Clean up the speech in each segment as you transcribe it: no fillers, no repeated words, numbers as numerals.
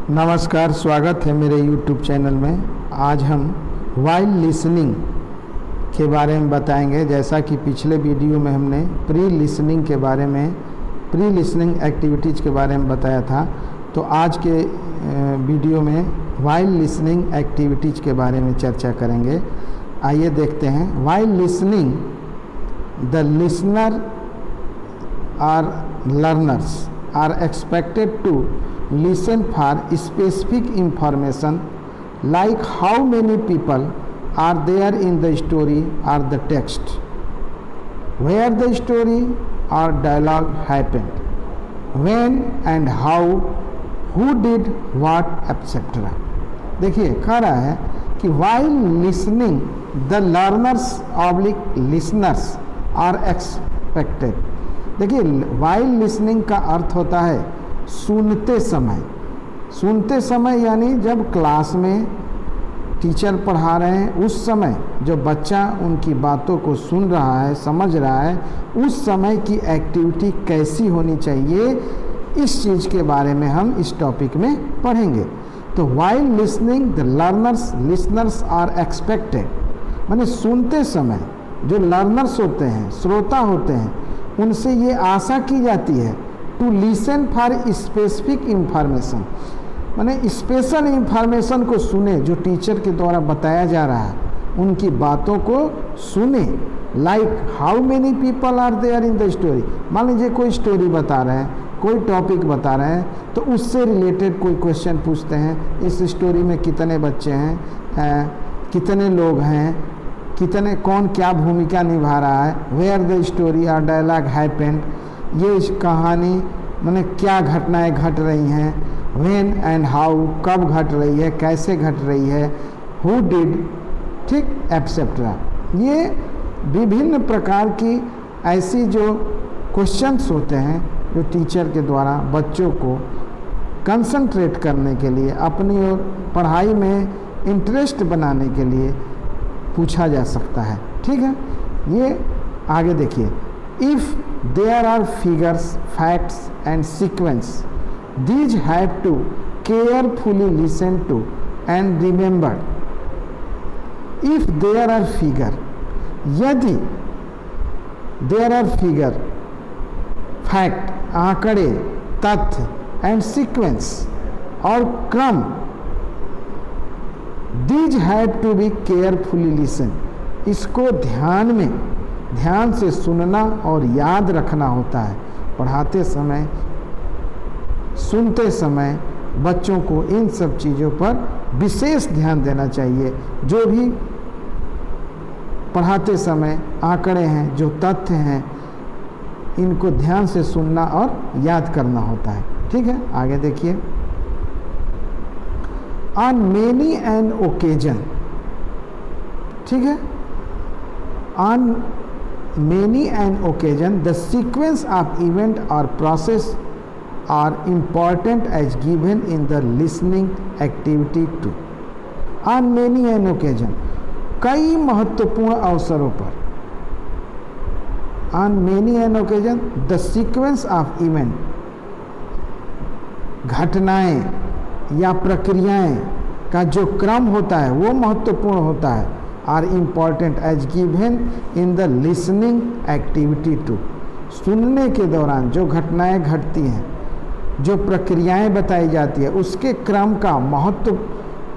नमस्कार, स्वागत है मेरे YouTube चैनल में। आज हम वाइल लिसनिंग के बारे में बताएंगे। जैसा कि पिछले वीडियो में हमने प्री लिसनिंग के बारे में, प्री लिसनिंग एक्टिविटीज़ के बारे में बताया था, तो आज के वीडियो में वाइल लिसनिंग एक्टिविटीज़ के बारे में चर्चा करेंगे। आइए देखते हैं। वाइल लिसनिंग द लिसनर और learners are expected to listen for specific information like how many people are there in the story or the text, where the story or dialogue happened, when and how, who did what, etc. देखिए कह रहा है कि while listening the learners oblique listeners are expected। देखिए while listening का अर्थ होता है सुनते समय। सुनते समय यानी जब क्लास में टीचर पढ़ा रहे हैं उस समय जो बच्चा उनकी बातों को सुन रहा है, समझ रहा है, उस समय की एक्टिविटी कैसी होनी चाहिए, इस चीज़ के बारे में हम इस टॉपिक में पढ़ेंगे। तो while listening the listeners are expected, माने सुनते समय जो लर्नर्स होते हैं, श्रोता होते हैं, उनसे ये आशा की जाती है to listen for specific information, माने स्पेशल इंफॉर्मेशन को सुने जो टीचर के द्वारा बताया जा रहा है, उनकी बातों को सुने। Like how many people are there in the story. मान लीजिए कोई स्टोरी बता रहे हैं, कोई टॉपिक बता रहे हैं, तो उससे रिलेटेड कोई क्वेश्चन पूछते हैं। इस स्टोरी में कितने बच्चे हैं, कितने लोग हैं, कितने, कौन क्या भूमिका निभा रहा है, वेयर द स्टोरी और डायलॉग हैपेंड, ये कहानी माने क्या घटनाएं घट रही हैं, व्हेन एंड हाउ, कब घट रही है, कैसे घट रही है, हु डिड, ठीक, एटसेट्रा। ये विभिन्न प्रकार की ऐसी जो क्वेश्चंस होते हैं जो टीचर के द्वारा बच्चों को कंसंट्रेट करने के लिए, अपनी ओर पढ़ाई में इंटरेस्ट बनाने के लिए पूछा जा सकता है। ठीक है, ये आगे देखिए। If there are figures, facts and sequence, these have to carefully listen to and remember. If there are figure, यदि देयर आर फिगर, फैक्ट, आंकड़े, तथ्य, एंड सीक्वेंस, और क्रम, these have to be carefully listen, इसको ध्यान से सुनना और याद रखना होता है। पढ़ाते समय, सुनते समय बच्चों को इन सब चीज़ों पर विशेष ध्यान देना चाहिए। जो भी पढ़ाते समय आंकड़े हैं, जो तथ्य हैं, इनको ध्यान से सुनना और याद करना होता है। ठीक है, आगे देखिए। On many an occasion, ठीक है, on many an occasion the sequence of event or process are important as given in the listening activity too। On many an occasion, कई महत्वपूर्ण अवसरों पर, on many an occasion the sequence of event, घटनाएं या प्रक्रियाएं का जो क्रम होता है वो महत्वपूर्ण होता है। Are important as given in the listening activity to, सुनने के दौरान जो घटनाएं घटती हैं, जो प्रक्रियाएं बताई जाती है, उसके क्रम का महत्व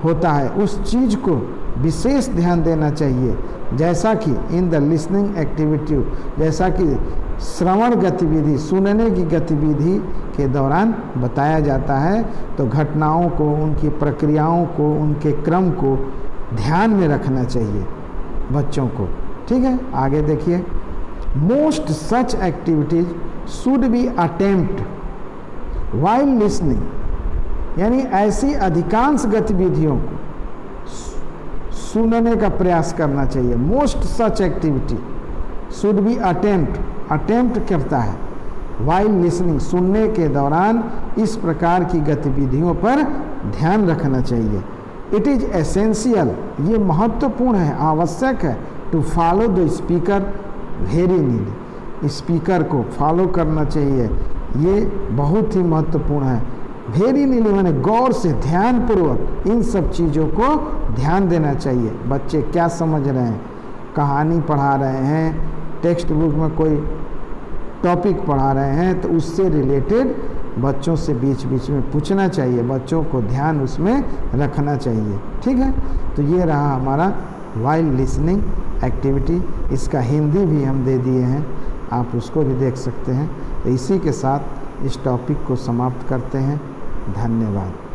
होता है। उस चीज़ को विशेष ध्यान देना चाहिए। जैसा कि इन द लिसनिंग एक्टिविटी, जैसा कि श्रवण गतिविधि, सुनने की गतिविधि के दौरान बताया जाता है, तो घटनाओं को, उनकी प्रक्रियाओं को, उनके क्रम को ध्यान में रखना चाहिए बच्चों को। ठीक है, आगे देखिए। Most such activities should be attempt while listening, यानी ऐसी अधिकांश गतिविधियों को सुनने का प्रयास करना चाहिए। Most such activity should be attempt करता है वाइल लिसनिंग, सुनने के दौरान इस प्रकार की गतिविधियों पर ध्यान रखना चाहिए। इट इज़ एसेंशियल, ये महत्वपूर्ण है, आवश्यक है, to follow the speaker very need, speaker को फॉलो करना चाहिए, ये बहुत ही महत्वपूर्ण है। वेरी मैंने गौर से ध्यानपूर्वक इन सब चीज़ों को ध्यान देना चाहिए। बच्चे क्या समझ रहे हैं, कहानी पढ़ा रहे हैं, टेक्स्ट बुक में कोई टॉपिक पढ़ा रहे हैं, तो उससे रिलेटेड बच्चों से बीच बीच में पूछना चाहिए, बच्चों को ध्यान उसमें रखना चाहिए। ठीक है, तो ये रहा हमारा वाइल लिसनिंग एक्टिविटी। इसका हिंदी भी हम दे दिए हैं, आप उसको भी देख सकते हैं। तो इसी के साथ इस टॉपिक को समाप्त करते हैं। धन्यवाद।